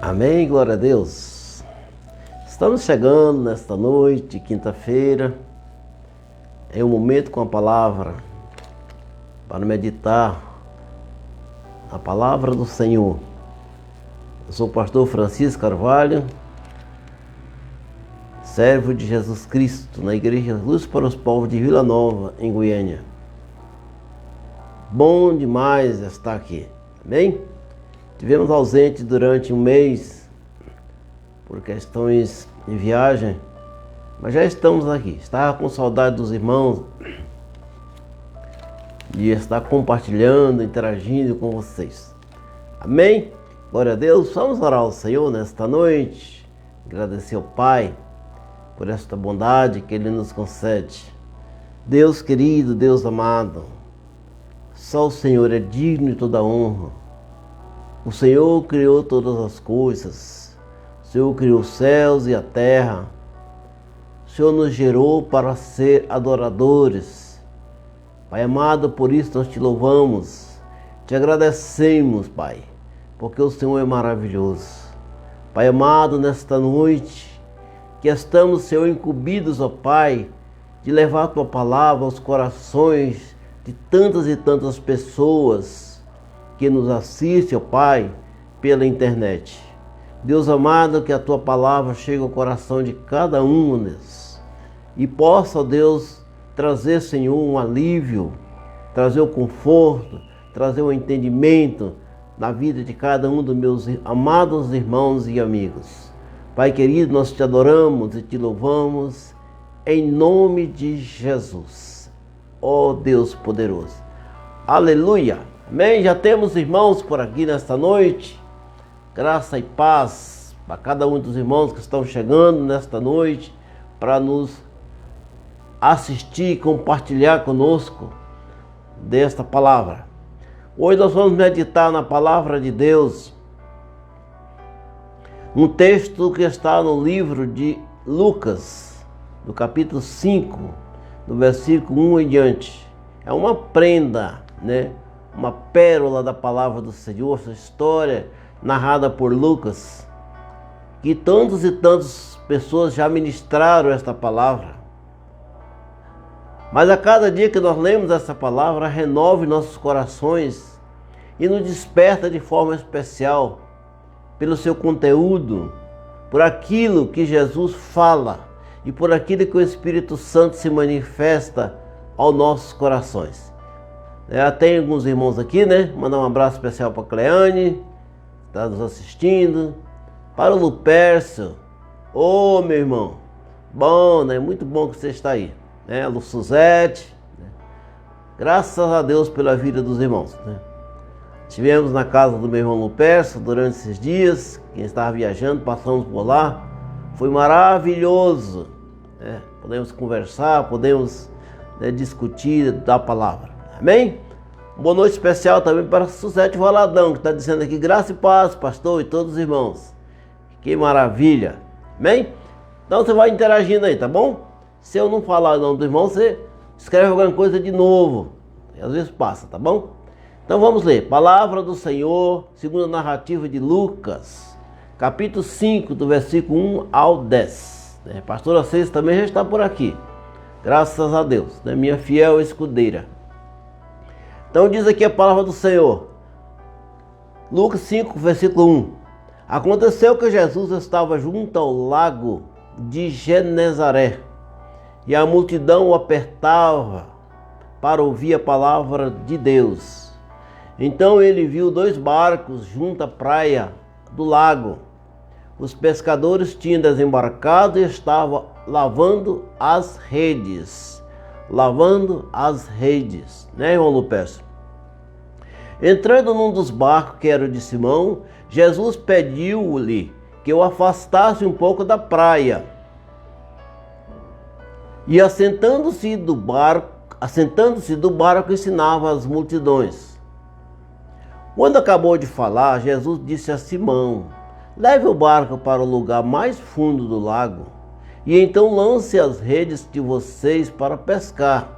Amém, glória a Deus. Estamos chegando nesta noite, quinta-feira, em um momento com a palavra, para meditar a palavra do Senhor. Eu sou o pastor Francisco Carvalho, servo de Jesus Cristo, na Igreja Luz para os Povos de Vila Nova, em Goiânia. Bom demais estar aqui, amém? Tivemos ausente durante um mês, por questões de viagem, mas já estamos aqui. Estava com saudade dos irmãos, de estar compartilhando, interagindo com vocês. Amém? Glória a Deus. Vamos orar ao Senhor nesta noite, agradecer ao Pai por esta bondade que Ele nos concede. Deus querido, Deus amado, só o Senhor é digno de toda honra. O Senhor criou todas as coisas, o Senhor criou os céus e a terra, o Senhor nos gerou para ser adoradores. Pai amado, por isso nós te louvamos, te agradecemos, Pai, porque o Senhor é maravilhoso. Pai amado, nesta noite, que estamos, Senhor, incumbidos, ó Pai, de levar a Tua palavra aos corações de tantas e tantas pessoas que nos assiste, ó Pai, pela internet. Deus amado, que a Tua palavra chegue ao coração de cada um deles e possa, ó Deus, trazer, Senhor, um alívio, trazer o conforto, trazer o entendimento na vida de cada um dos meus amados irmãos e amigos. Pai querido, nós te adoramos e te louvamos em nome de Jesus, ó Deus poderoso. Aleluia! Amém? Já temos irmãos por aqui nesta noite. Graça e paz para cada um dos irmãos que estão chegando nesta noite para nos assistir e compartilhar conosco desta palavra. Hoje nós vamos meditar na palavra de Deus, um texto que está no livro de Lucas, no capítulo 5, no versículo 1 em diante. É uma prenda, né? Uma pérola da palavra do Senhor, essa história narrada por Lucas, que tantas e tantas pessoas já ministraram esta palavra. Mas a cada dia que nós lemos essa palavra, renove nossos corações e nos desperta de forma especial pelo seu conteúdo, por aquilo que Jesus fala e por aquilo que o Espírito Santo se manifesta aos nossos corações. Tem alguns irmãos aqui, né? Mandar um abraço especial para a Cleane, que está nos assistindo. Para o Lupércio. Ô, meu irmão. Bom, né? Muito bom que você está aí. Né? A Lu Suzete. Né? Graças a Deus pela vida dos irmãos. Né? Estivemos na casa do meu irmão Lupércio durante esses dias. Quem estava viajando, passamos por lá. Foi maravilhoso. Né? Podemos conversar, podemos, né, discutir da palavra. Amém? Boa noite especial também para Suzete Valadão, que está dizendo aqui, graça e paz, pastor, e todos os irmãos. Que maravilha. Amém? Então você vai interagindo aí, tá bom? Se eu não falar o nome do irmão, você escreve alguma coisa de novo. E às vezes passa, tá bom? Então vamos ler. Palavra do Senhor, segundo a narrativa de Lucas, capítulo 5, do versículo 1 ao 10. A pastora Cês também já está por aqui. Graças a Deus, né? Minha fiel escudeira. Então diz aqui a palavra do Senhor, Lucas 5, versículo 1. Aconteceu que Jesus estava junto ao lago de Genezaré, e a multidão o apertava para ouvir a palavra de Deus. Então ele viu 2 barcos junto à praia do lago. Os pescadores tinham desembarcado e estavam lavando as redes. Né, irmão Lupércio? Entrando num dos barcos, que era o de Simão, Jesus pediu-lhe que o afastasse um pouco da praia. E assentando-se do barco, ensinava as multidões. Quando acabou de falar, Jesus disse a Simão: leve o barco para o lugar mais fundo do lago, e então lance as redes de vocês para pescar.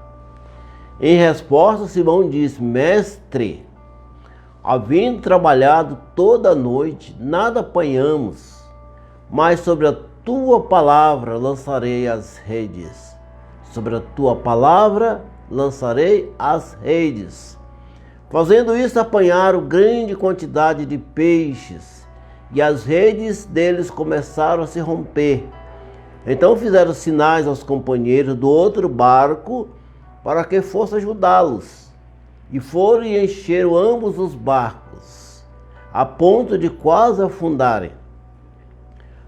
Em resposta, Simão disse: mestre, havendo trabalhado toda a noite, nada apanhamos, mas sobre a tua palavra lançarei as redes. Sobre a tua palavra lançarei as redes. Fazendo isso, apanharam grande quantidade de peixes, e as redes deles começaram a se romper. Então fizeram sinais aos companheiros do outro barco para que fosse ajudá-los. E foram e encheram ambos os barcos, a ponto de quase afundarem.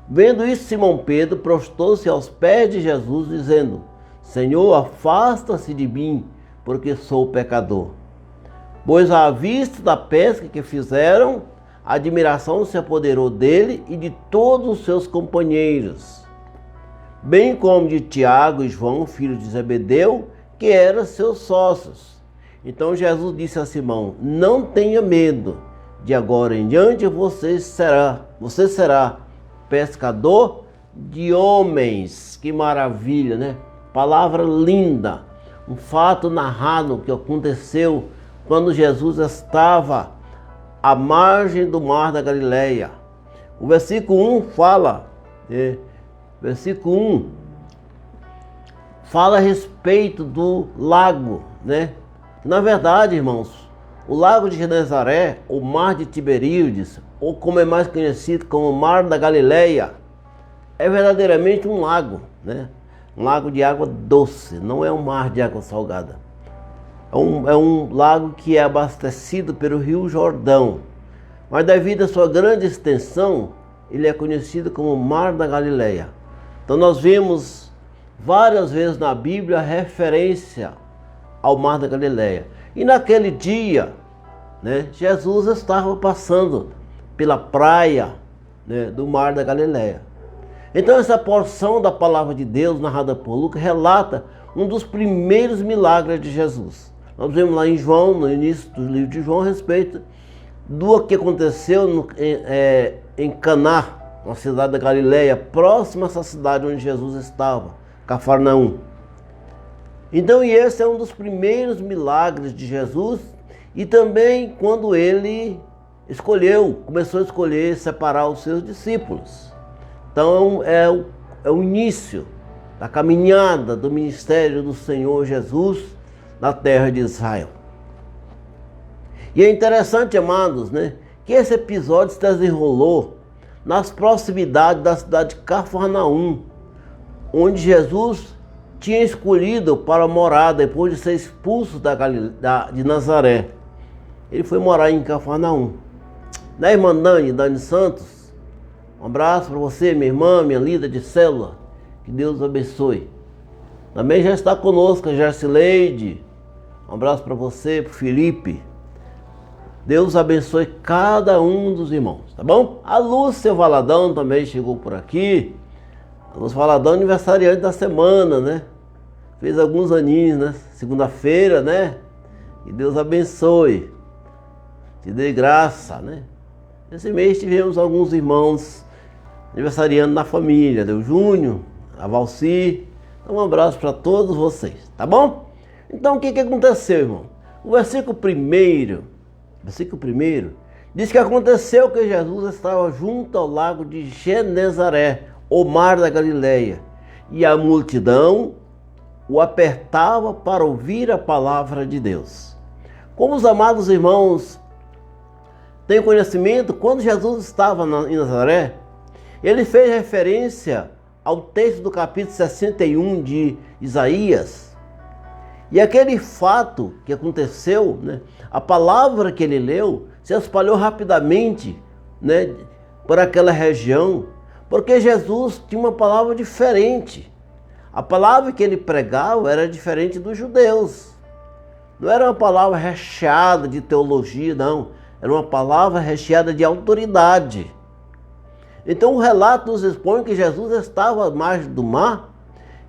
Vendo isso, Simão Pedro prostou-se aos pés de Jesus, dizendo: Senhor, afasta-se de mim, porque sou pecador. Pois à vista da pesca que fizeram, a admiração se apoderou dele e de todos os seus companheiros, bem como de Tiago e João, filhos de Zebedeu, que eram seus sócios. Então Jesus disse a Simão: não tenha medo, de agora em diante você será pescador de homens. Que maravilha, né? Palavra linda, um fato narrado que aconteceu quando Jesus estava à margem do mar da Galileia. O versículo 1 fala, fala a respeito do lago, né? Na verdade, irmãos, o lago de Genezaré, o mar de Tiberíades, ou como é mais conhecido como o mar da Galileia, é verdadeiramente um lago, né? Um lago de água doce, não é um mar de água salgada. É um lago que é abastecido pelo rio Jordão, mas devido à sua grande extensão, ele é conhecido como o mar da Galileia. Então nós vemos várias vezes na Bíblia a referência ao mar da Galileia. E naquele dia, né, Jesus estava passando pela praia, né, do mar da Galileia. Então essa porção da palavra de Deus narrada por Lucas relata um dos primeiros milagres de Jesus. Nós vemos lá em João, no início do livro de João, a respeito do que aconteceu em Caná, uma cidade da Galileia, próxima a essa cidade onde Jesus estava, Cafarnaum. Então, e esse é um dos primeiros milagres de Jesus, e também quando ele começou a escolher separar os seus discípulos. Então é o início da caminhada do ministério do Senhor Jesus na terra de Israel. E é interessante, amados, né, que esse episódio se desenrolou nas proximidades da cidade de Cafarnaum, onde Jesus tinha escolhido para morar depois de ser expulso de Nazaré. Ele foi morar em Cafarnaum. Né, irmã Dani Santos? Um abraço para você, minha irmã, minha líder de célula. Que Deus abençoe. Também já está conosco a Gercileide. Um abraço para você, para o Felipe. Deus abençoe cada um dos irmãos, tá bom? A Lúcia Valadão também chegou por aqui. A Lúcia Valadão, aniversariante da semana, né? Fez alguns aninhos, né? Segunda-feira, né? Que Deus abençoe. Te dê graça, né? Esse mês tivemos alguns irmãos aniversariando na família. Deu Júnior, a Valci. Então um abraço para todos vocês, tá bom? Então o que aconteceu, irmão? O versículo 1 diz que aconteceu que Jesus estava junto ao lago de Genezaré, o mar da Galileia, e a multidão o apertava para ouvir a palavra de Deus. Como os amados irmãos têm conhecimento, quando Jesus estava em Nazaré, ele fez referência ao texto do capítulo 61 de Isaías. E aquele fato que aconteceu, né, a palavra que ele leu se espalhou rapidamente, né, por aquela região, porque Jesus tinha uma palavra diferente. A palavra que ele pregava era diferente dos judeus. Não era uma palavra recheada de teologia, não. Era uma palavra recheada de autoridade. Então o relato nos expõe que Jesus estava à margem do mar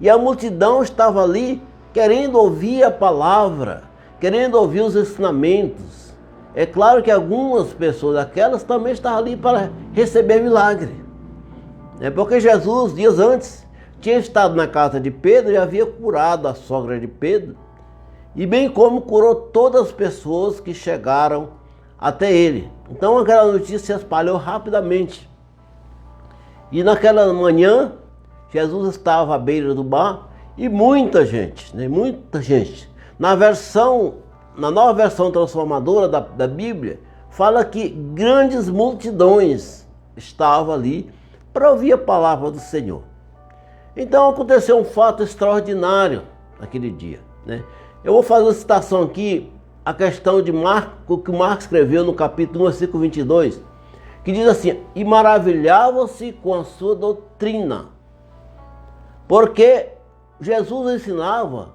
e a multidão estava ali querendo ouvir a palavra, querendo ouvir os ensinamentos. É claro que algumas pessoas, aquelas também estavam ali para receber milagre. É porque Jesus, dias antes, tinha estado na casa de Pedro e havia curado a sogra de Pedro, e bem como curou todas as pessoas que chegaram até ele. Então aquela notícia se espalhou rapidamente. E naquela manhã, Jesus estava à beira do mar e muita gente, né? Muita gente. Na nova versão transformadora da Bíblia, fala que grandes multidões estavam ali para ouvir a palavra do Senhor. Então aconteceu um fato extraordinário naquele dia, né? Eu vou fazer uma citação aqui, a questão de Marco, que Marcos escreveu no capítulo 1, versículo 22, que diz assim: e maravilhavam-se com a sua doutrina, porque Jesus ensinava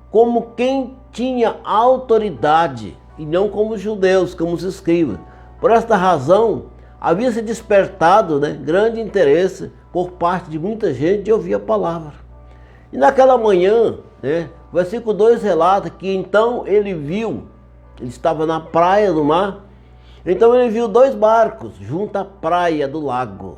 como quem tinha autoridade, e não como os judeus, como os escribas. Por esta razão, havia se despertado, né, grande interesse por parte de muita gente de ouvir a palavra. E naquela manhã, né, o versículo 2 relata que então ele estava na praia do mar, então ele viu 2 barcos junto à praia do lago.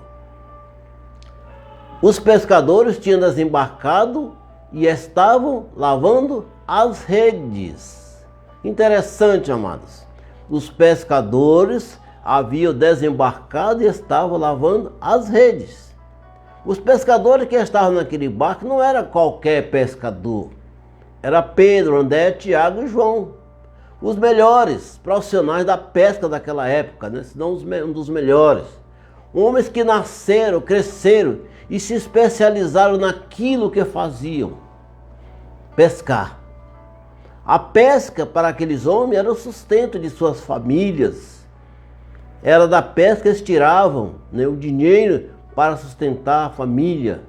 Os pescadores tinham desembarcado e estavam lavando as redes. Interessante, amados. Os pescadores haviam desembarcado e estavam lavando as redes. Os pescadores que estavam naquele barco não era qualquer pescador. Era Pedro, André, Tiago e João. Os melhores profissionais da pesca daquela época, né? Se não um dos melhores. Homens que nasceram, cresceram e se especializaram naquilo que faziam: pescar. A pesca para aqueles homens era o sustento de suas famílias. Era da pesca que eles tiravam, né, o dinheiro para sustentar a família.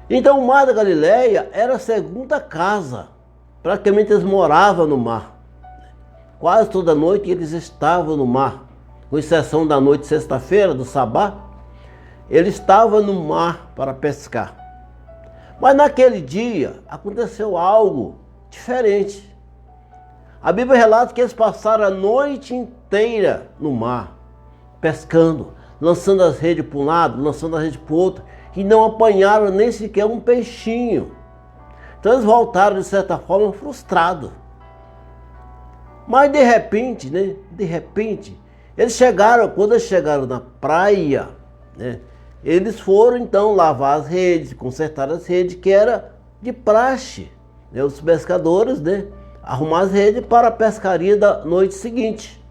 Então o mar da Galileia era a segunda casa. Praticamente eles moravam no mar. Quase toda noite eles estavam no mar, com exceção da noite de sexta-feira, do sabá. Eles estavam no mar para pescar. Mas naquele dia aconteceu algo diferente. A Bíblia relata que eles passaram a noite inteira no mar, pescando, lançando as redes para um lado, lançando as redes para o outro, e não apanharam nem sequer um peixinho. Então eles voltaram, de certa forma, frustrados. Mas de repente, né? De repente, quando eles chegaram na praia, né? Eles foram então lavar as redes, consertar as redes, que era de praxe, né? Os pescadores, né, arrumar as redes para a pescaria da noite seguinte.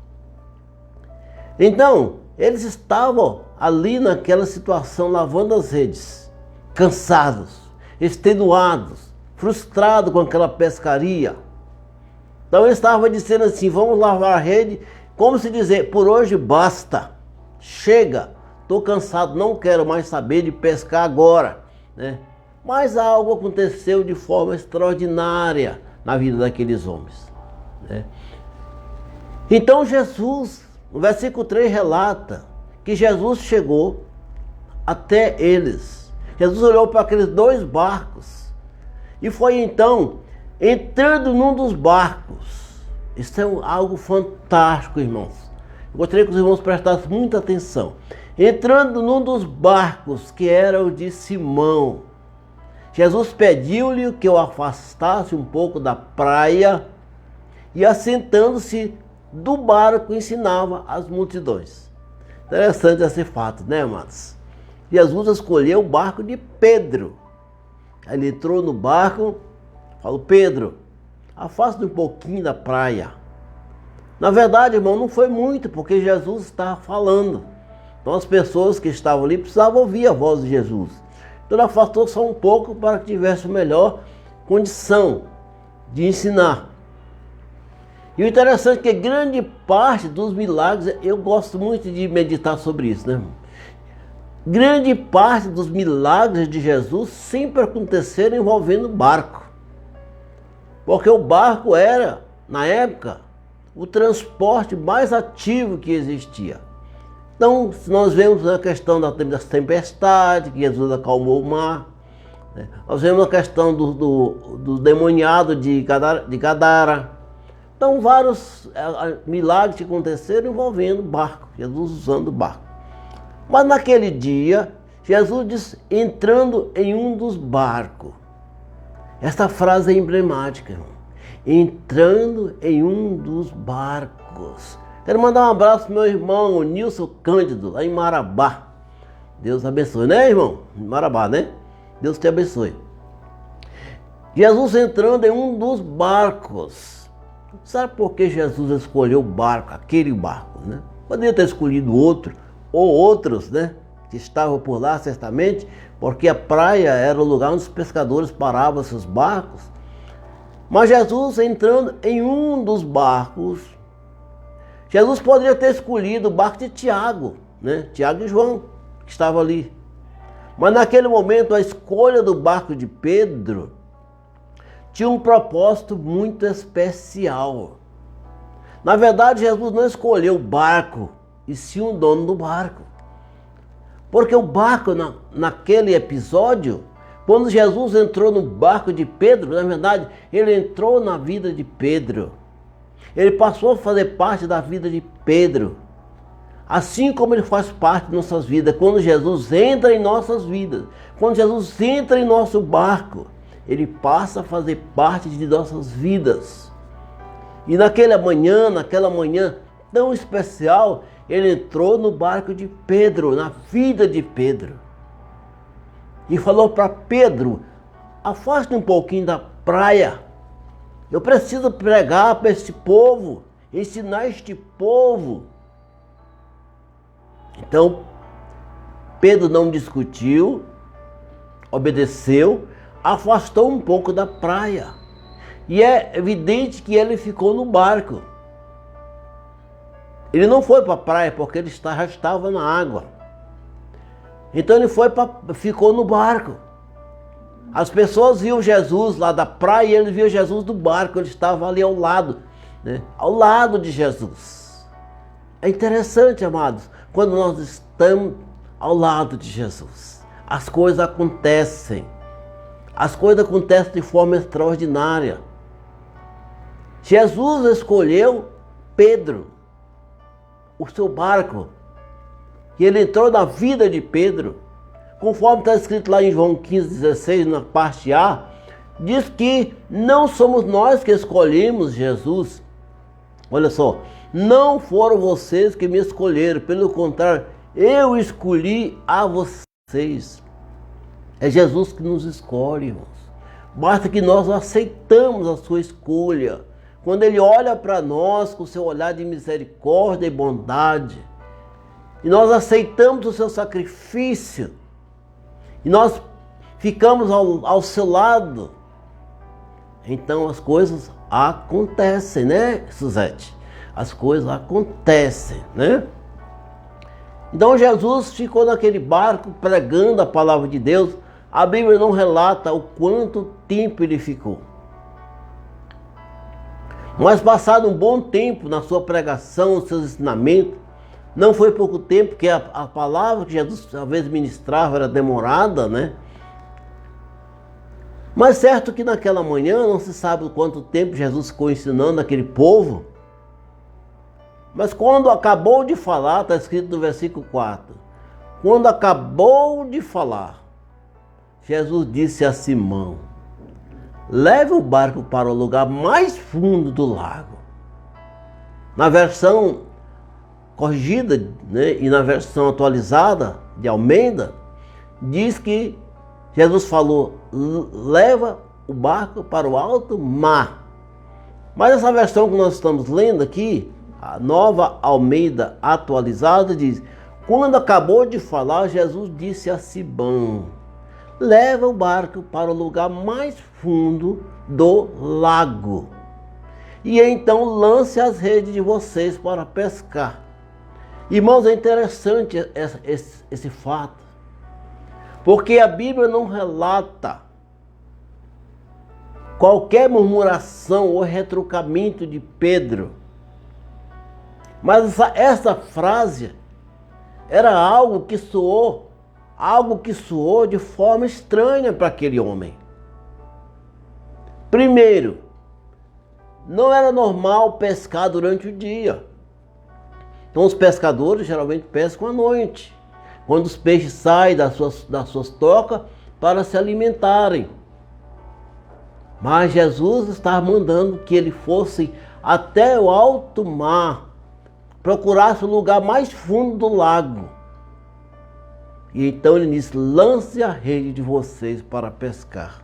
Então, eles estavam ali naquela situação, lavando as redes, cansados, extenuados, frustrados com aquela pescaria. Então ele estava dizendo assim: vamos lavar a rede, como se dizer, por hoje basta, chega, estou cansado, não quero mais saber de pescar agora, né? Mas algo aconteceu de forma extraordinária na vida daqueles homens, né? Então Jesus, no versículo 3 relata que Jesus chegou até eles. Jesus olhou para aqueles 2 barcos e foi então entrando num dos barcos. Isso é algo fantástico, irmãos. Eu gostaria que os irmãos prestassem muita atenção. Entrando num dos barcos, que era o de Simão, Jesus pediu-lhe que o afastasse um pouco da praia e, assentando-se do barco, ensinava as multidões. Interessante esse fato, né, amados? Jesus escolheu o barco de Pedro. Ele entrou no barco, falou: Pedro, afasta um pouquinho da praia. Na verdade, irmão, não foi muito, porque Jesus estava falando. Então as pessoas que estavam ali precisavam ouvir a voz de Jesus. Então ele afastou só um pouco para que tivesse melhor condição de ensinar. E o interessante é que grande parte dos milagres, eu gosto muito de meditar sobre isso, né, irmão? Grande parte dos milagres de Jesus sempre aconteceram envolvendo barco. Porque o barco era, na época, o transporte mais ativo que existia. Então, nós vemos a questão das tempestades, que Jesus acalmou o mar, né? Nós vemos a questão do demoniado de Gadara. Então, vários milagres que aconteceram envolvendo barco, Jesus usando o barco. Mas naquele dia, Jesus disse, entrando em um dos barcos. Esta frase é emblemática, irmão. entrando em um dos barcos. Quero mandar um abraço pro meu irmão, o Nilson Cândido, lá em Marabá. Deus abençoe, né, irmão? Em Marabá, né? Deus te abençoe. Jesus entrando em um dos barcos. Sabe por que Jesus escolheu o barco, aquele barco, né? Poderia ter escolhido outro, ou outros, né? Que estavam por lá, certamente, porque a praia era o lugar onde os pescadores paravam seus barcos. Mas Jesus entrando em um dos barcos, Jesus poderia ter escolhido o barco de Tiago, né? Tiago e João, que estavam ali. Mas naquele momento a escolha do barco de Pedro tinha um propósito muito especial. Na verdade, Jesus não escolheu o barco, e sim o dono do barco. Porque o barco, naquele episódio, quando Jesus entrou no barco de Pedro, na verdade, ele entrou na vida de Pedro. Ele passou a fazer parte da vida de Pedro. Assim como ele faz parte de nossas vidas. Quando Jesus entra em nossas vidas, quando Jesus entra em nosso barco, ele passa a fazer parte de nossas vidas. E naquela manhã tão especial, ele entrou no barco de Pedro, na vida de Pedro. E falou para Pedro: afaste um pouquinho da praia. Eu preciso pregar para este povo, ensinar este povo. Então, Pedro não discutiu, obedeceu, afastou um pouco da praia. E é evidente que ele ficou no barco. Ele não foi para a praia porque ele já estava na água. Então ele ficou no barco. As pessoas viam Jesus lá da praia e ele viu Jesus do barco. Ele estava ali ao lado, né? Ao lado de Jesus. É interessante, amados, quando nós estamos ao lado de Jesus, as coisas acontecem. As coisas acontecem de forma extraordinária. Jesus escolheu Pedro, o seu barco, e ele entrou na vida de Pedro, conforme está escrito lá em João 15,16, na parte A, diz que não somos nós que escolhemos Jesus. Olha só, não foram vocês que me escolheram, pelo contrário, eu escolhi a vocês. É Jesus que nos escolhe, irmãos. Basta que nós aceitamos a sua escolha. Quando ele olha para nós com o seu olhar de misericórdia e bondade, e nós aceitamos o seu sacrifício, e nós ficamos ao seu lado, então as coisas acontecem, né, Suzete? As coisas acontecem, né? Então Jesus ficou naquele barco pregando a palavra de Deus. A Bíblia não relata o quanto tempo ele ficou. Mas passado um bom tempo na sua pregação, nos seus ensinamentos, não foi pouco tempo, porque a palavra que Jesus às vezes ministrava era demorada, né? Mas certo que naquela manhã, não se sabe quanto tempo Jesus ficou ensinando aquele povo. Mas quando acabou de falar, está escrito no versículo 4, quando acabou de falar, Jesus disse a Simão: leve o barco para o lugar mais fundo do lago. Na versão corrigida, né, e na versão atualizada de Almeida, diz que Jesus falou: leva o barco para o alto mar. Mas essa versão que nós estamos lendo aqui, a nova Almeida atualizada, diz: quando acabou de falar, Jesus disse a Simão: leva o barco para o lugar mais fundo do lago, e então lance as redes de vocês para pescar. Irmãos, é interessante esse fato, porque a Bíblia não relata qualquer murmuração ou retrucamento de Pedro. Mas essa frase era algo que soou de forma estranha para aquele homem. Primeiro, não era normal pescar durante o dia. Então os pescadores geralmente pescam à noite, quando os peixes saem das suas tocas para se alimentarem. Mas Jesus estava mandando que ele fosse até o alto mar, procurasse o lugar mais fundo do lago. E então ele disse: lance a rede de vocês para pescar.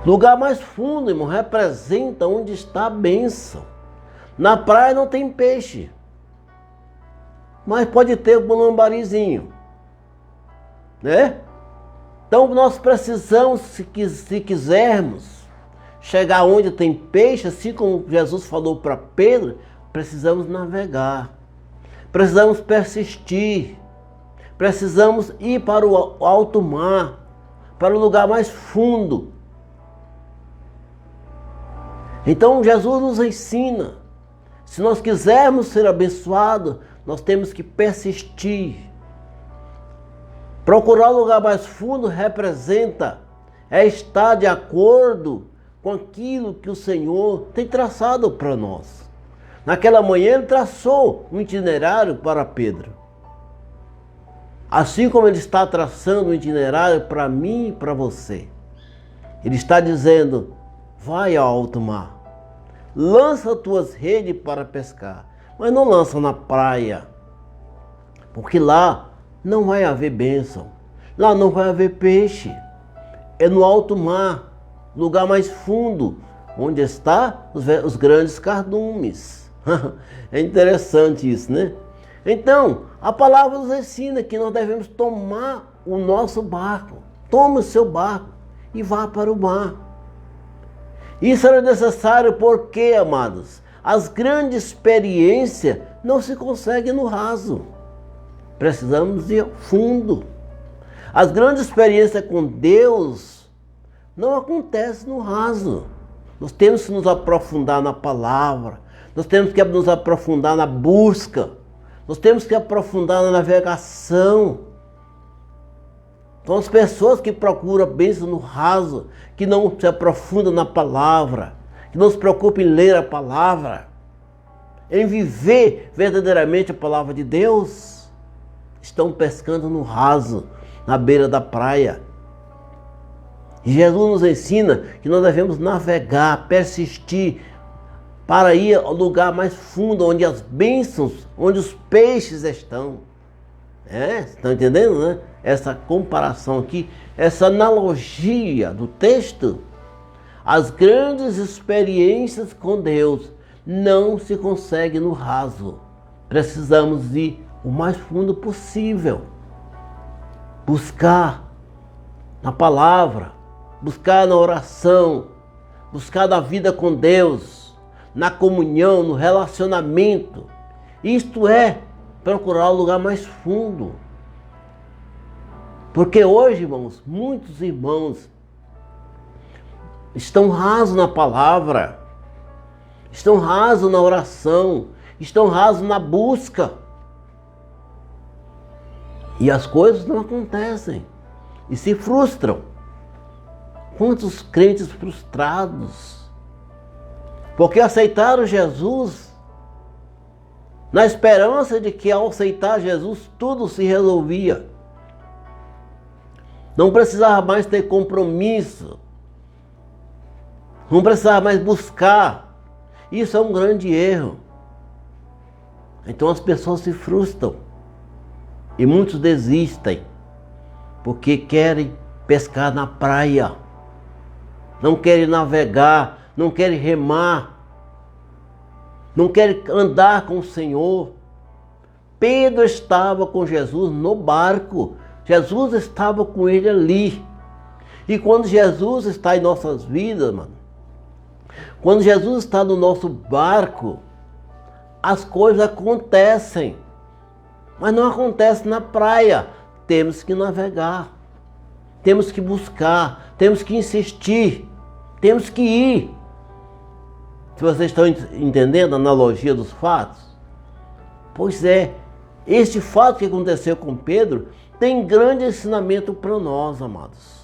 Lugar mais fundo, irmão, representa onde está a bênção. Na praia não tem peixe, mas pode ter um lambarizinho, né? Então nós precisamos, se quisermos chegar onde tem peixe, assim como Jesus falou para Pedro, precisamos navegar, precisamos persistir, precisamos ir para o alto mar, para o lugar mais fundo. Então Jesus nos ensina, se nós quisermos ser abençoados, nós temos que persistir. Procurar o lugar mais fundo representa estar de acordo com aquilo que o Senhor tem traçado para nós. Naquela manhã ele traçou um itinerário para Pedro. Assim como ele está traçando um itinerário para mim e para você. Ele está dizendo: vai ao alto mar, lança tuas redes para pescar, mas não lança na praia, porque lá não vai haver bênção, lá não vai haver peixe. É no alto mar, lugar mais fundo, onde está os grandes cardumes. É interessante isso, né? Então, a palavra nos ensina que nós devemos tomar o nosso barco. Tome o seu barco e vá para o mar. Isso era necessário porque, amados, as grandes experiências não se conseguem no raso. Precisamos ir ao fundo. As grandes experiências com Deus não acontecem no raso. Nós temos que nos aprofundar na palavra. Nós temos que nos aprofundar na busca. Nós temos que aprofundar na navegação. São as pessoas que procuram bênção no raso, que não se aprofundam na palavra, que não se preocupam em ler a palavra, em viver verdadeiramente a palavra de Deus, estão pescando no raso, na beira da praia. E Jesus nos ensina que nós devemos navegar, persistir, para ir ao lugar mais fundo, onde as bênçãos, onde os peixes estão. Estão entendendo, né? Essa comparação aqui, essa analogia do texto. As grandes experiências com Deus não se conseguem no raso. Precisamos ir o mais fundo possível. Buscar na palavra, buscar na oração, buscar na vida com Deus, na comunhão, no relacionamento. Isto é procurar o lugar mais fundo. Porque hoje, irmãos, muitos irmãos estão rasos na palavra, estão rasos na oração, estão rasos na busca. E as coisas não acontecem e se frustram. Quantos crentes frustrados, porque aceitaram Jesus na esperança de que ao aceitar Jesus tudo se resolvia. Não precisava mais ter compromisso, não precisava mais buscar. Isso é um grande erro. Então as pessoas se frustram e muitos desistem porque querem pescar na praia, não querem navegar, não querem remar, não querem andar com o Senhor. Pedro estava com Jesus no barco, Jesus estava com ele ali. E quando Jesus está em nossas vidas, mano, quando Jesus está no nosso barco, as coisas acontecem, mas não acontecem na praia. Temos que navegar, temos que buscar, temos que insistir, temos que ir. Se vocês estão entendendo a analogia dos fatos? Pois é, este fato que aconteceu com Pedro tem grande ensinamento para nós, amados.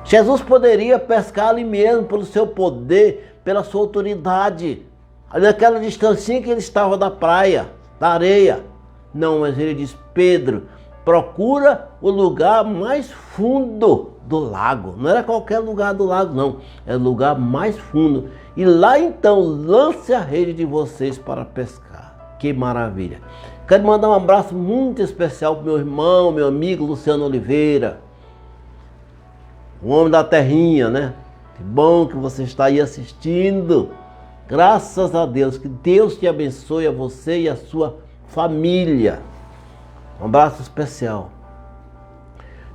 Jesus poderia pescar ali mesmo pelo seu poder, pela sua autoridade, ali naquela distancinha que ele estava da praia, da areia. Não, mas ele diz: Pedro, procura o lugar mais fundo do lago. Não era qualquer lugar do lago, não. Era o lugar mais fundo. E lá então, lance a rede de vocês para pescar. Que maravilha. Quero mandar um abraço muito especial para meu irmão, meu amigo Luciano Oliveira. O homem da terrinha, né? Que bom que você está aí assistindo. Graças a Deus. Que Deus te abençoe, a você e a sua família. Um abraço especial.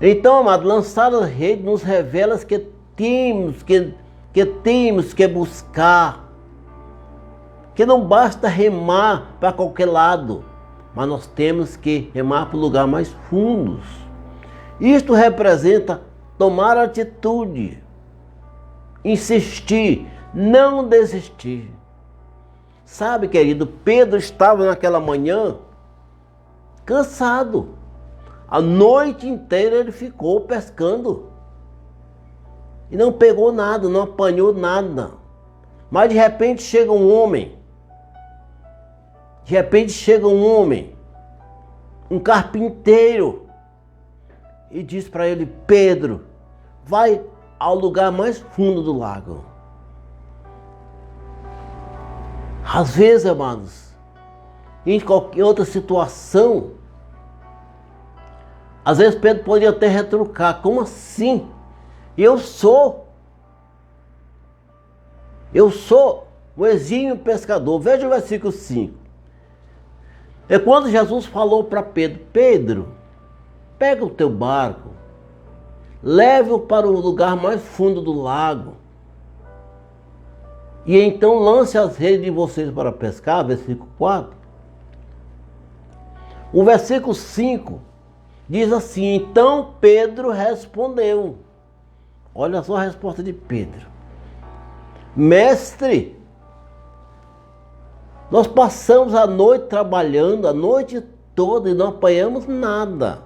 Então, amado, lançar a rede nos revela que temos que buscar. Que não basta remar para qualquer lado, mas nós temos que remar para o lugar mais fundos. Isto representa tomar atitude, insistir, não desistir. Sabe, querido, Pedro estava naquela manhã cansado. A noite inteira ele ficou pescando. E não pegou nada, não apanhou nada. Mas de repente chega um homem. De repente chega um homem, um carpinteiro, e diz para ele: Pedro, vai ao lugar mais fundo do lago. Às vezes, amados, em qualquer outra situação, às vezes Pedro poderia até retrucar: como assim? Eu sou o exímio pescador. Veja o versículo 5. É quando Jesus falou para Pedro: Pedro, pega o teu barco, leve-o para o lugar mais fundo do lago, e então lance as redes de vocês para pescar. Versículo 4. O versículo 5 diz assim: então Pedro respondeu. Olha só a resposta de Pedro: mestre, nós passamos a noite trabalhando, a noite toda, e não apanhamos nada.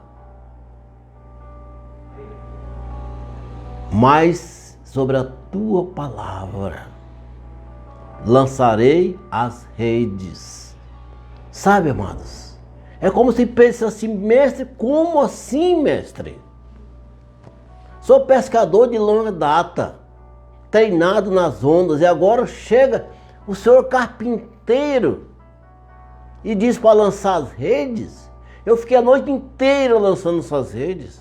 Mas sobre a tua palavra lançarei as redes. Sabe, amados? É como se pensasse assim: mestre, como assim, mestre? Sou pescador de longa data, treinado nas ondas, e agora chega o senhor carpinteiro e diz para lançar as redes? Eu fiquei a noite inteira lançando essas redes.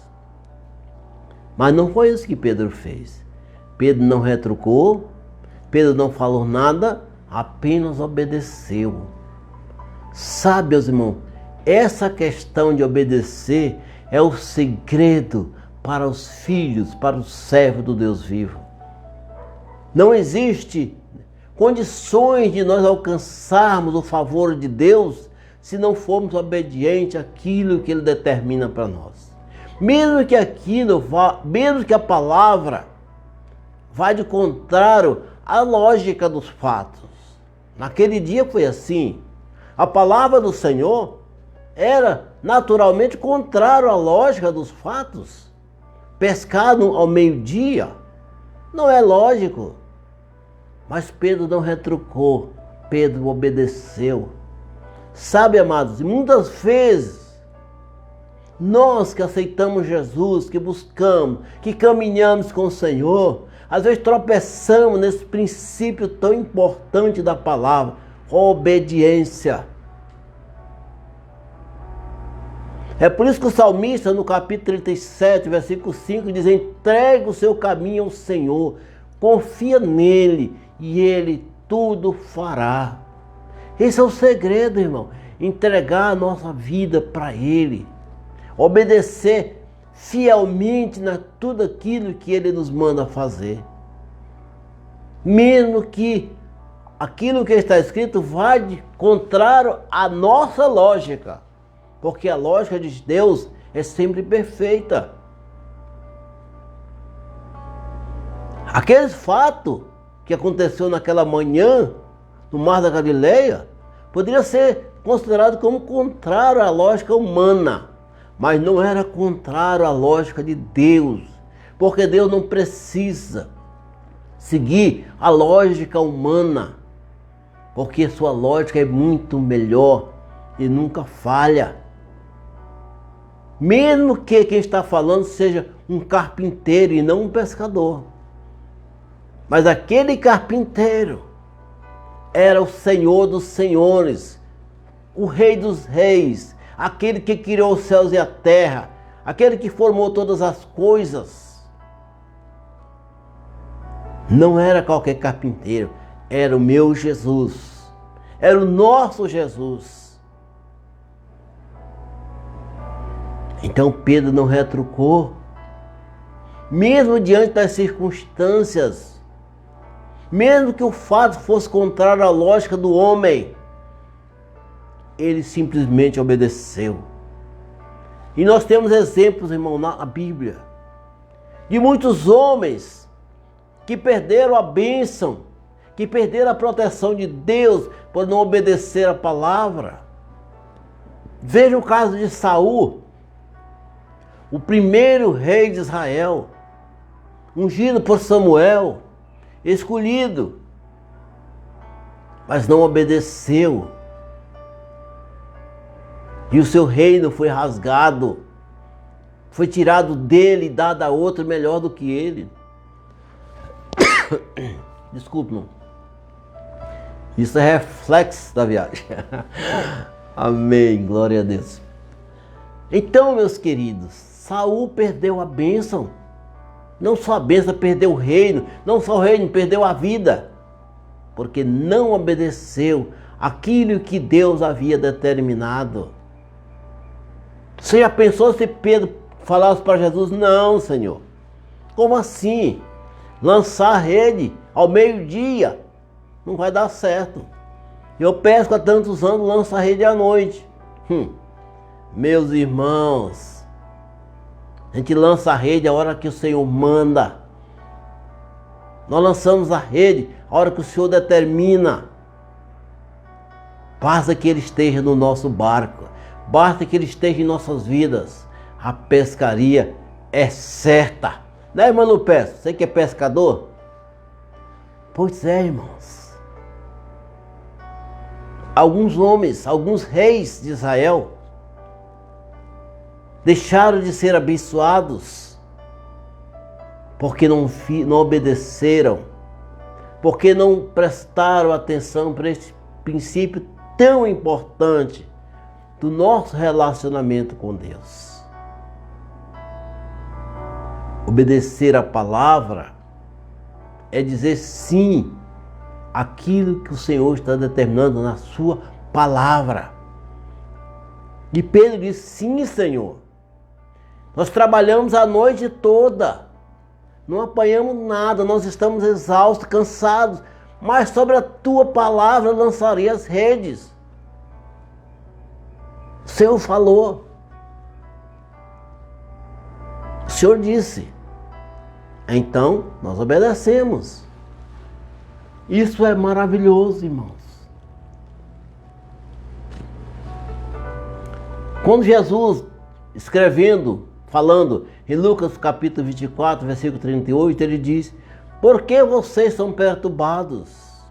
Mas não foi isso que Pedro fez. Pedro não retrucou, Pedro não falou nada, apenas obedeceu. Sabe, meus irmãos, essa questão de obedecer é o segredo para os filhos, para os servos do Deus vivo. Não existe condições de nós alcançarmos o favor de Deus se não formos obedientes àquilo que Ele determina para nós. Mesmo que a palavra vá de contrário à lógica dos fatos. Naquele dia foi assim. A palavra do Senhor era naturalmente contrário à lógica dos fatos. Pescar ao meio-dia não é lógico. Mas Pedro não retrucou, Pedro obedeceu. Sabe, amados, muitas vezes nós que aceitamos Jesus, que buscamos, que caminhamos com o Senhor, às vezes tropeçamos nesse princípio tão importante da palavra: obediência. É por isso que o salmista, no capítulo 37, versículo 5, diz: entrega o seu caminho ao Senhor, confia nele e Ele tudo fará. Esse é o segredo, irmão. Entregar a nossa vida para Ele. Obedecer fielmente na tudo aquilo que Ele nos manda fazer. Mesmo que aquilo que está escrito vá de contrário à nossa lógica. Porque a lógica de Deus é sempre perfeita. Aquele fato que aconteceu naquela manhã no Mar da Galileia poderia ser considerado como contrário à lógica humana, mas não era contrário à lógica de Deus, porque Deus não precisa seguir a lógica humana, porque sua lógica é muito melhor e nunca falha. Mesmo que quem está falando seja um carpinteiro e não um pescador. Mas aquele carpinteiro era o Senhor dos senhores, o Rei dos reis, aquele que criou os céus e a terra, aquele que formou todas as coisas. Não era qualquer carpinteiro, era o meu Jesus, era o nosso Jesus. Então Pedro não retrucou, mesmo diante das circunstâncias, mesmo que o fato fosse contrário à lógica do homem, ele simplesmente obedeceu. E nós temos exemplos, irmão, na Bíblia, de muitos homens que perderam a bênção, que perderam a proteção de Deus por não obedecer a palavra. Veja o caso de Saul, o primeiro rei de Israel, ungido por Samuel, escolhido, mas não obedeceu. E o seu reino foi rasgado, foi tirado dele e dado a outro melhor do que ele. Desculpe, não. Isso é reflexo da viagem. Amém, glória a Deus. Então, meus queridos, Saul perdeu a bênção. Não só a bênção, perdeu o reino. Não só o reino, perdeu a vida. Porque não obedeceu aquilo que Deus havia determinado. Você já pensou se Pedro falasse para Jesus: não, Senhor, como assim? Lançar a rede ao meio-dia não vai dar certo. Eu pesco há tantos anos, lanço a rede à noite. Meus irmãos, a gente lança a rede a hora que o Senhor manda. Nós lançamos a rede a hora que o Senhor determina. Basta que Ele esteja no nosso barco, basta que Ele esteja em nossas vidas. A pescaria é certa. Né, irmão Lupes? Você que é pescador? Pois é, irmãos. Alguns homens, alguns reis de Israel deixaram de ser abençoados porque não obedeceram, porque não prestaram atenção para esse princípio tão importante do nosso relacionamento com Deus. Obedecer a palavra é dizer sim àquilo que o Senhor está determinando na sua palavra. E Pedro disse: sim, Senhor. Nós trabalhamos a noite toda, não apanhamos nada, nós estamos exaustos, cansados, mas sobre a tua palavra lançarei as redes. O Senhor falou. O Senhor disse. Então, nós obedecemos. Isso é maravilhoso, irmãos. Quando Jesus, escrevendo, falando em Lucas capítulo 24, versículo 38, ele diz: por que vocês são perturbados?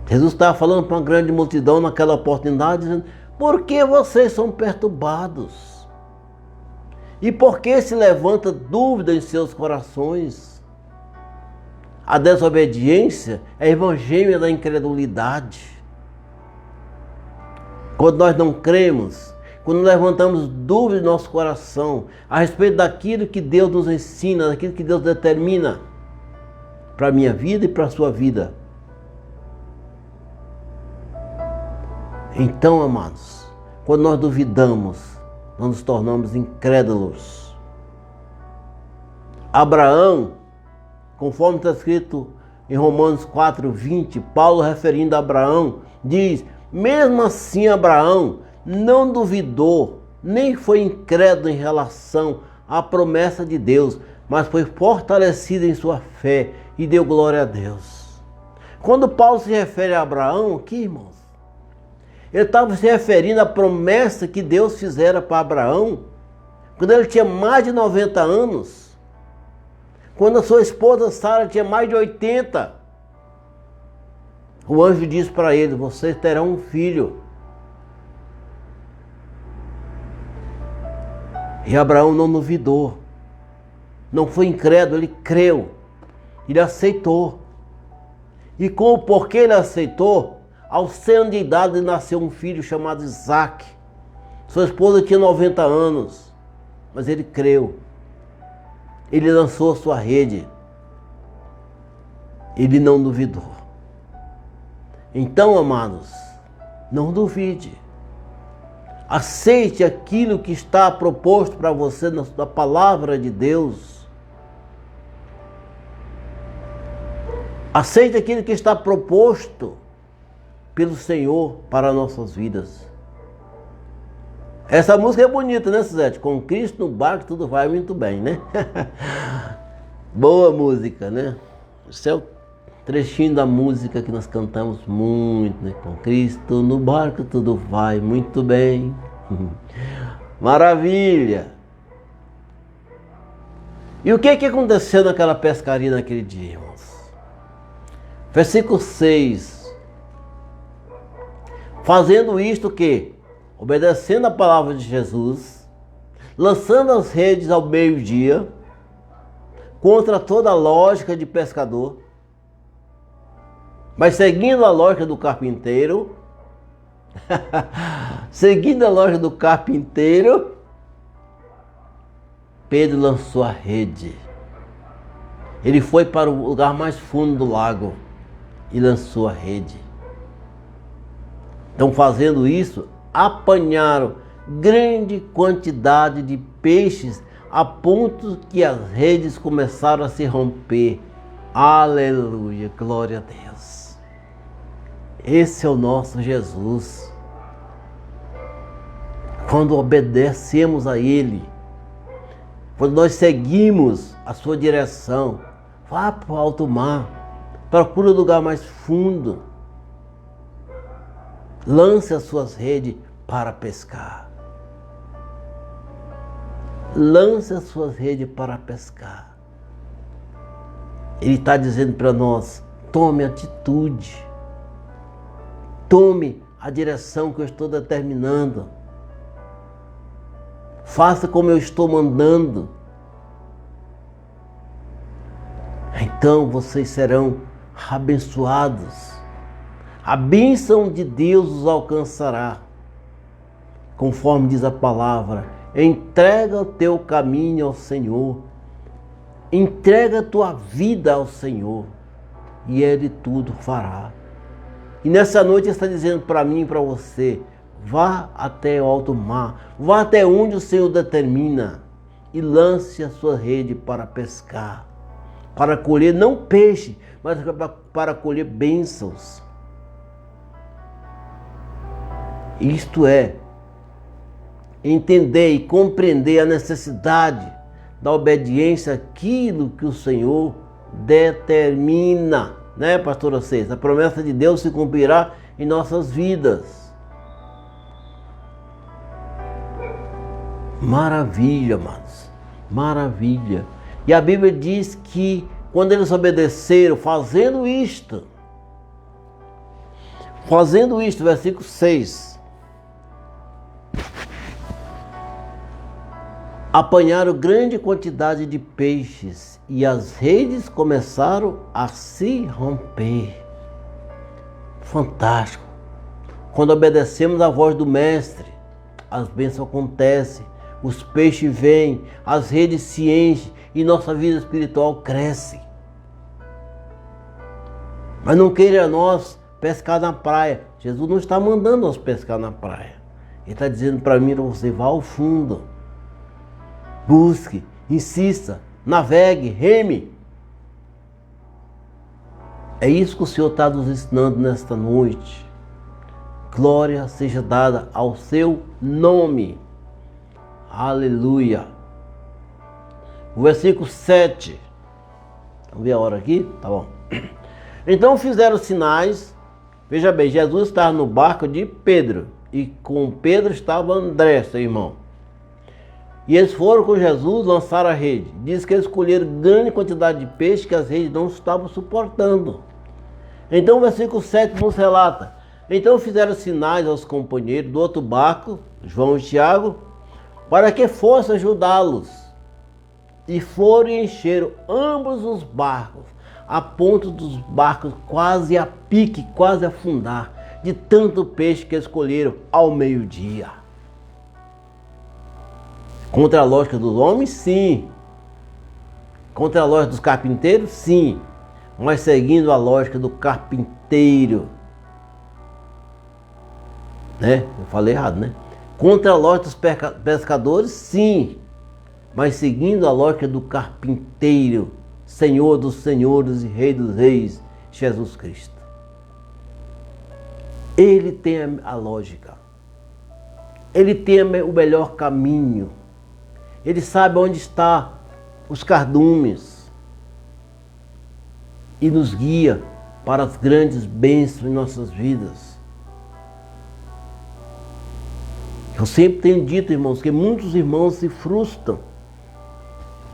Jesus estava falando para uma grande multidão naquela oportunidade, dizendo: por que vocês são perturbados? E por que se levanta dúvida em seus corações? A desobediência é evangelho da incredulidade. Quando nós não cremos, quando levantamos dúvida em nosso coração a respeito daquilo que Deus nos ensina, daquilo que Deus determina para a minha vida e para a sua vida. Então, amados, quando nós duvidamos, nós nos tornamos incrédulos. Abraão, conforme está escrito em Romanos 4:20, Paulo, referindo a Abraão, diz: mesmo assim Abraão não duvidou, nem foi incrédulo em relação à promessa de Deus, mas foi fortalecido em sua fé e deu glória a Deus. Quando Paulo se refere a Abraão, aqui, irmãos, ele estava se referindo à promessa que Deus fizera para Abraão quando ele tinha mais de 90 anos, quando a sua esposa Sara tinha mais de 80. O anjo disse para ele: vocês terão um filho. E Abraão não duvidou, não foi incrédulo, ele creu, ele aceitou. E com o porquê ele aceitou, aos 100 anos de idade nasceu um filho chamado Isaac. Sua esposa tinha 90 anos, mas ele creu. Ele lançou sua rede. Ele não duvidou. Então, amados, não duvide. Aceite aquilo que está proposto para você na palavra de Deus. Aceite aquilo que está proposto pelo Senhor para nossas vidas. Essa música é bonita, né, Suzete? Com Cristo no barco tudo vai muito bem, né? Boa música, né? Esse é o trechinho da música que nós cantamos muito, né? Com Cristo no barco tudo vai muito bem. Maravilha! E o que aconteceu naquela pescaria naquele dia, irmãos? Versículo 6. Fazendo isto que? Obedecendo a palavra de Jesus, lançando as redes ao meio-dia, contra toda a lógica de pescador, mas seguindo a lógica do carpinteiro, seguindo a lógica do carpinteiro, Pedro lançou a rede. Ele foi para o lugar mais fundo do lago e lançou a rede. Então, fazendo isso, apanharam grande quantidade de peixes a ponto que as redes começaram a se romper. Aleluia, glória a Deus. Esse é o nosso Jesus. Quando obedecemos a Ele, quando nós seguimos a sua direção, vá para o alto mar, procure um lugar mais fundo, lance as suas redes para pescar. Lance as suas redes para pescar. Ele está dizendo para nós, tome atitude. Tome a direção que eu estou determinando. Faça como eu estou mandando. Então vocês serão abençoados. A bênção de Deus os alcançará. Conforme diz a palavra, entrega o teu caminho ao Senhor. Entrega a tua vida ao Senhor. E Ele tudo fará. E nessa noite Ele está dizendo para mim e para você, vá até o alto mar, vá até onde o Senhor determina e lance a sua rede para pescar, para colher não peixe, mas para colher bênçãos. Isto é, entender e compreender a necessidade da obediência àquilo que o Senhor determina, né, pastora Cês? A promessa de Deus se cumprirá em nossas vidas. Maravilha, amados, maravilha. E a Bíblia diz que quando eles obedeceram, fazendo isto, versículo 6, apanharam grande quantidade de peixes e as redes começaram a se romper. Fantástico. Quando obedecemos à voz do Mestre, as bênçãos acontecem, os peixes vêm, as redes se enchem e nossa vida espiritual cresce. Mas não queira nós pescar na praia. Jesus não está mandando nós pescar na praia. Ele está dizendo para mim e para você, vá ao fundo. Busque, insista, navegue, reme. É isso que o Senhor está nos ensinando nesta noite. Glória seja dada ao seu nome. Aleluia. O versículo 7. Vamos ver a hora aqui? Tá bom. Então fizeram sinais. Veja bem, Jesus estava no barco de Pedro. E com Pedro estava André, seu irmão. E eles foram com Jesus lançar a rede. Diz que eles colheram grande quantidade de peixe que as redes não estavam suportando. Então o versículo 7 nos relata. Então fizeram sinais aos companheiros do outro barco, João e Tiago, para que fosse ajudá-los. E foram e encheram ambos os barcos, a ponto dos barcos quase a pique, quase a afundar, de tanto peixe que escolheram ao meio-dia. Contra a lógica dos homens, sim. Contra a lógica dos carpinteiros, sim. Mas seguindo a lógica do carpinteiro. Né? Eu falei errado, né? Contra a lógica dos pescadores, sim. Mas seguindo a lógica do carpinteiro, Senhor dos senhores e Rei dos reis, Jesus Cristo. Ele tem a lógica. Ele tem o melhor caminho. Ele sabe onde estão os cardumes. E nos guia para as grandes bênçãos em nossas vidas. Eu sempre tenho dito, irmãos, que muitos irmãos se frustram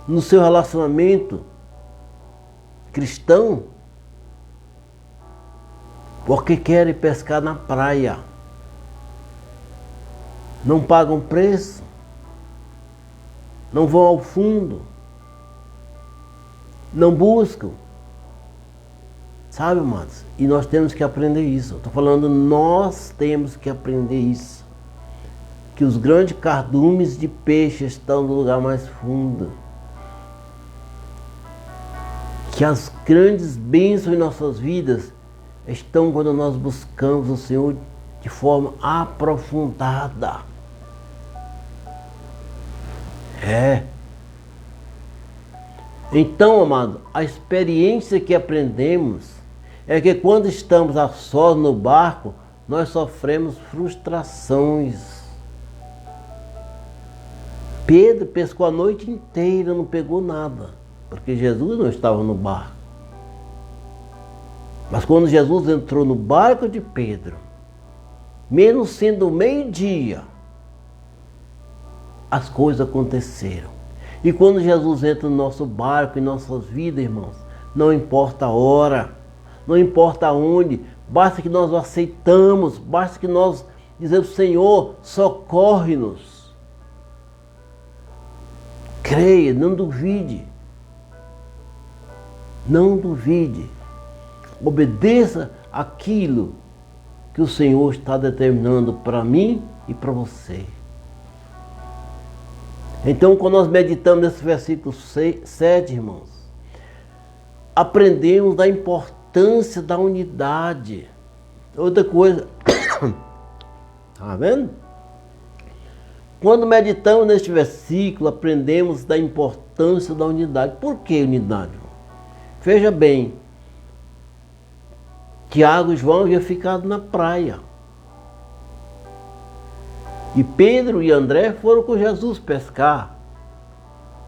no seu relacionamento cristão porque querem pescar na praia. Não pagam preço, não vão ao fundo, não buscam. Sabe, amados? E nós temos que aprender isso. Estou falando, nós temos que aprender isso. Que os grandes cardumes de peixe estão no lugar mais fundo. Que as grandes bênçãos em nossas vidas estão quando nós buscamos o Senhor de forma aprofundada. Então, amado, a experiência que aprendemos é que quando estamos a sós no barco, nós sofremos frustrações. Pedro pescou a noite inteira, não pegou nada, porque Jesus não estava no barco. Mas quando Jesus entrou no barco de Pedro, mesmo sendo meio-dia, as coisas aconteceram. E quando Jesus entra no nosso barco, em nossas vidas, irmãos, não importa a hora, não importa onde, basta que nós o aceitamos, basta que nós dizemos, Senhor, socorre-nos. Creia, não duvide. Não duvide. Obedeça aquilo que o Senhor está determinando para mim e para você. Então, quando nós meditamos nesse versículo 7, irmãos, aprendemos da importância da unidade. Outra coisa, tá vendo? Quando meditamos neste versículo, aprendemos da importância da unidade. Por que unidade? Veja bem, Tiago e João haviam ficado na praia. E Pedro e André foram com Jesus pescar.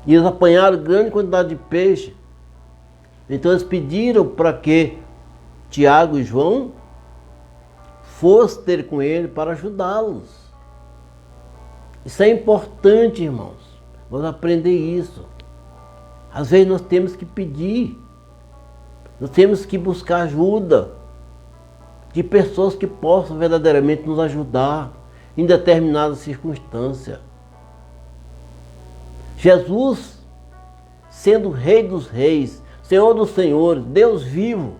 E eles apanharam grande quantidade de peixe. Então eles pediram para que Tiago e João fossem ter com ele para ajudá-los. Isso é importante, irmãos. Nós aprender isso. Às vezes nós temos que pedir. Nós temos que buscar ajuda de pessoas que possam verdadeiramente nos ajudar em determinadas circunstâncias. Jesus, sendo Rei dos reis, Senhor dos senhores, Deus vivo,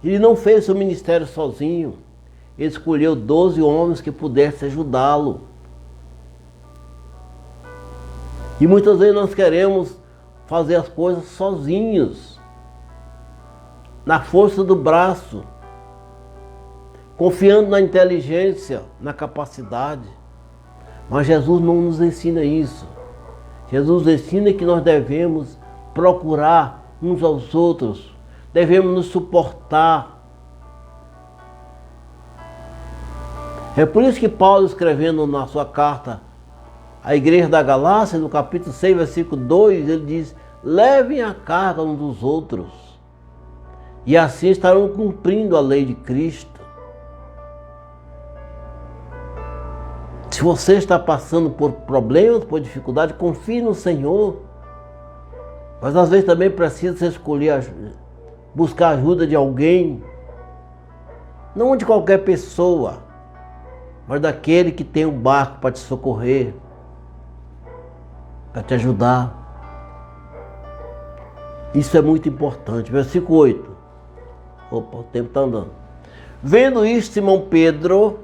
Ele não fez seu ministério sozinho. Ele escolheu 12 homens que pudessem ajudá-lo. E muitas vezes nós queremos fazer as coisas sozinhos, na força do braço, confiando na inteligência, na capacidade. Mas Jesus não nos ensina isso. Jesus ensina que nós devemos procurar uns aos outros, devemos nos suportar. É por isso que Paulo, escrevendo na sua carta à igreja da Galácia, no capítulo 6, versículo 2, ele diz: levem a carga uns dos outros, e assim estarão cumprindo a lei de Cristo. Se você está passando por problemas, por dificuldade, confie no Senhor. Mas às vezes também precisa você escolher, buscar ajuda de alguém. Não de qualquer pessoa, mas daquele que tem um barco para te socorrer. para te ajudar. Isso é muito importante. Versículo 8. Opa, o tempo está andando. Vendo isto, Simão Pedro,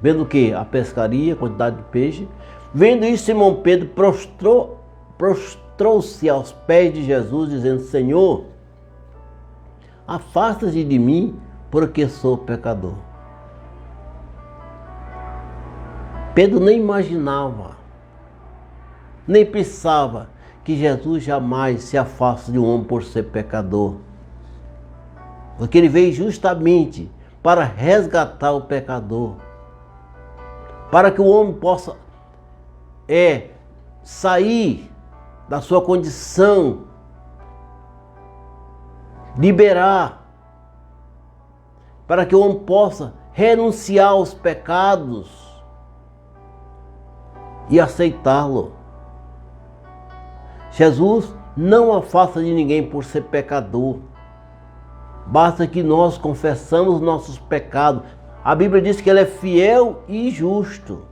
vendo o quê? A pescaria, a quantidade de peixe. Vendo isto, Simão Pedro prostrou-se aos pés de Jesus, dizendo: Senhor, afasta-te de mim, porque sou pecador. Pedro nem imaginava, nem pensava que Jesus jamais se afasta de um homem por ser pecador. Porque ele veio justamente para resgatar o pecador. Para que o homem possa sair da sua condição, liberar, para que o homem possa renunciar aos pecados e aceitá-lo. Jesus não afasta de ninguém por ser pecador. Basta que nós confessamos nossos pecados. A Bíblia diz que Ele é fiel e justo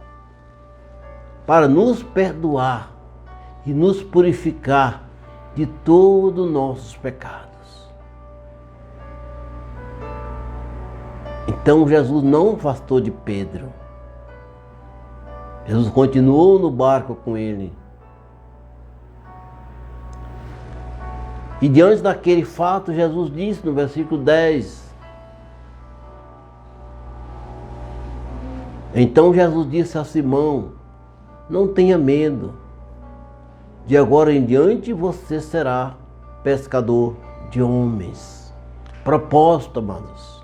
para nos perdoar e nos purificar de todos os nossos pecados. Então Jesus não afastou de Pedro. Jesus continuou no barco com ele. E diante daquele fato, Jesus disse no versículo 10. Então Jesus disse a Simão: não tenha medo, de agora em diante você será pescador de homens. Propósito, amados.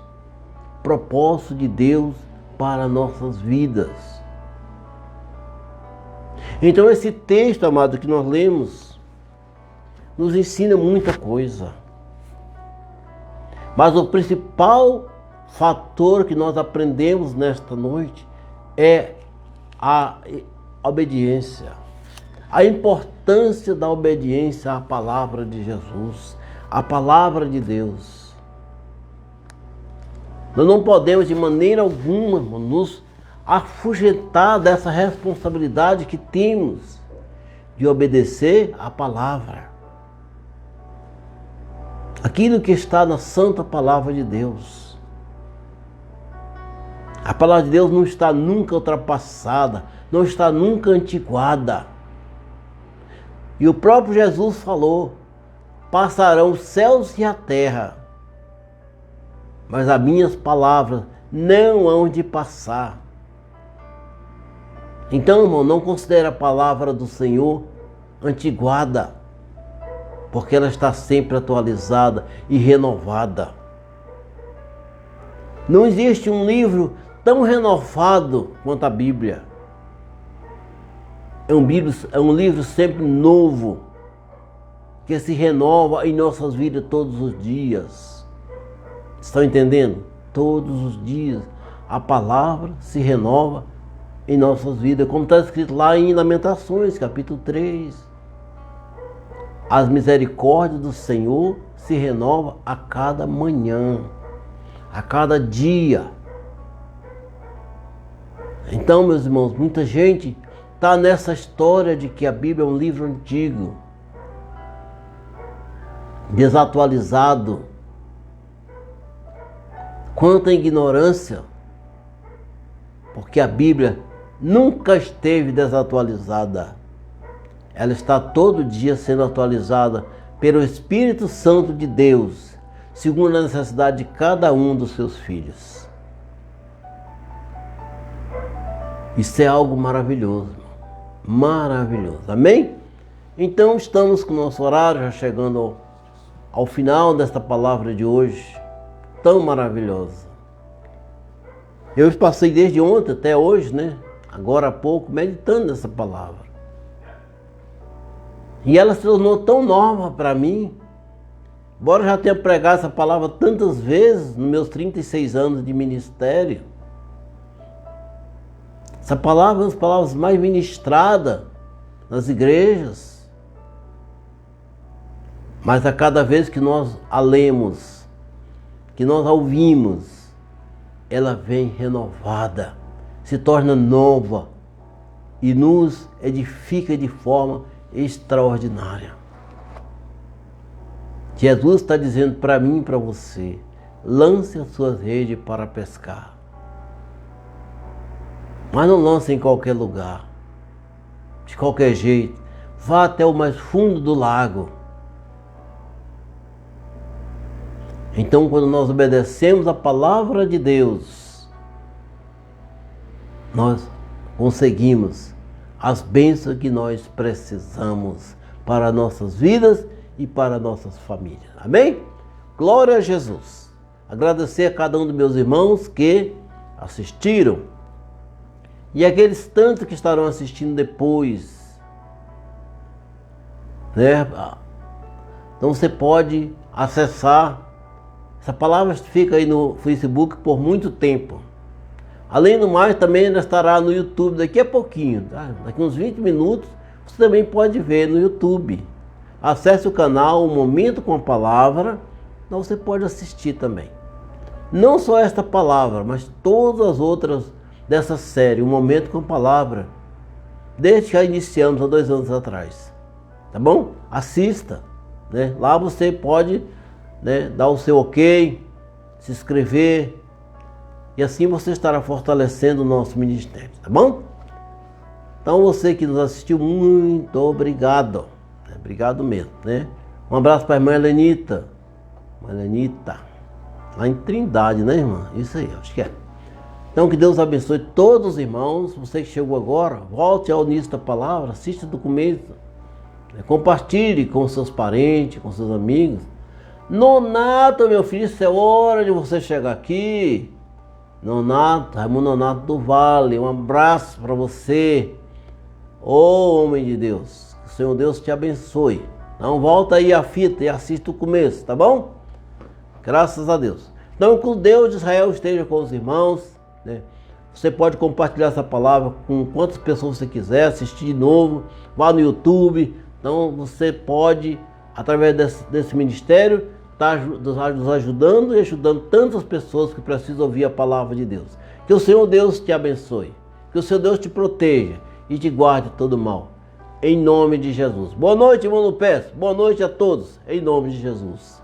Propósito de Deus para nossas vidas. Então esse texto, amado, que nós lemos, nos ensina muita coisa. Mas o principal fator que nós aprendemos nesta noite é a obediência. A importância da obediência à palavra de Jesus, à palavra de Deus. Nós não podemos de maneira alguma, irmão, nos afugentar dessa responsabilidade que temos de obedecer à palavra. Aquilo que está na santa palavra de Deus. A palavra de Deus não está nunca ultrapassada, não está nunca antiquada. E o próprio Jesus falou: passarão os céus e a terra, mas as minhas palavras não hão de passar. Então, irmão, não considere a palavra do Senhor antiguada, porque ela está sempre atualizada e renovada. Não existe um livro tão renovado quanto a Bíblia. É um livro sempre novo, que se renova em nossas vidas todos os dias. Estão entendendo? Todos os dias a palavra se renova em nossas vidas, como está escrito lá em Lamentações, capítulo 3. As misericórdias do Senhor se renovam a cada manhã, a cada dia. Então, meus irmãos, muita gente está nessa história de que a Bíblia é um livro antigo, desatualizado. Quanta ignorância, porque a Bíblia nunca esteve desatualizada. Ela está todo dia sendo atualizada pelo Espírito Santo de Deus, segundo a necessidade de cada um dos seus filhos. Isso é algo maravilhoso, maravilhoso, amém? Então estamos com o nosso horário já chegando ao final desta palavra de hoje, tão maravilhosa. Eu passei desde ontem até hoje, né? Agora há pouco, meditando nessa palavra. E ela se tornou tão nova para mim, embora eu já tenha pregado essa palavra tantas vezes nos meus 36 anos de ministério. Essa palavra é uma das palavras mais ministradas nas igrejas. Mas a cada vez que nós a lemos, que nós a ouvimos, ela vem renovada, se torna nova e nos edifica de forma extraordinária. Jesus está dizendo para mim e para você: lance as suas redes para pescar. Mas não lance em qualquer lugar, de qualquer jeito. Vá até o mais fundo do lago. Então, quando nós obedecemos a palavra de Deus, nós conseguimos as bênçãos que nós precisamos para nossas vidas e para nossas famílias. Amém? Glória a Jesus. Agradecer a cada um dos meus irmãos que assistiram e aqueles tantos que estarão assistindo depois, né? Então você pode acessar. Essa palavra fica aí no Facebook por muito tempo. Além do mais, também ela estará no YouTube daqui a pouquinho, tá? Daqui uns 20 minutos você também pode ver no YouTube. Acesse o canal Um Momento com a Palavra, então você pode assistir também. Não só esta palavra, mas todas as outras dessa série, Um Momento com a Palavra, desde que já iniciamos há 2 anos atrás. Tá bom? Assista, né? Lá você pode, né, dar o seu ok, se inscrever, e assim você estará fortalecendo o nosso ministério, tá bom? Então você que nos assistiu, muito obrigado, obrigado mesmo, né? Um abraço para a irmã Helenita, lá em Trindade, né, irmã? Isso aí, acho que é. Então que Deus abençoe todos os irmãos. Você que chegou agora, volte ao início da palavra, assista do começo, né? Compartilhe com seus parentes, com seus amigos. Nonato, meu filho, isso é hora de você chegar aqui. Nonato, Raimundo Nonato do Vale, um abraço para você, ô homem de Deus, que o Senhor Deus te abençoe. Então volta aí a fita e assista o começo, tá bom? Graças a Deus. Então que o Deus de Israel esteja com os irmãos, né? Você pode compartilhar essa palavra com quantas pessoas você quiser, assistir de novo, vá no YouTube. Então você pode, através desse ministério, está nos ajudando e ajudando tantas pessoas que precisam ouvir a palavra de Deus. Que o Senhor Deus te abençoe, que o Senhor Deus te proteja e te guarde de todo mal, em nome de Jesus. Boa noite, irmão Lupes, boa noite a todos, em nome de Jesus.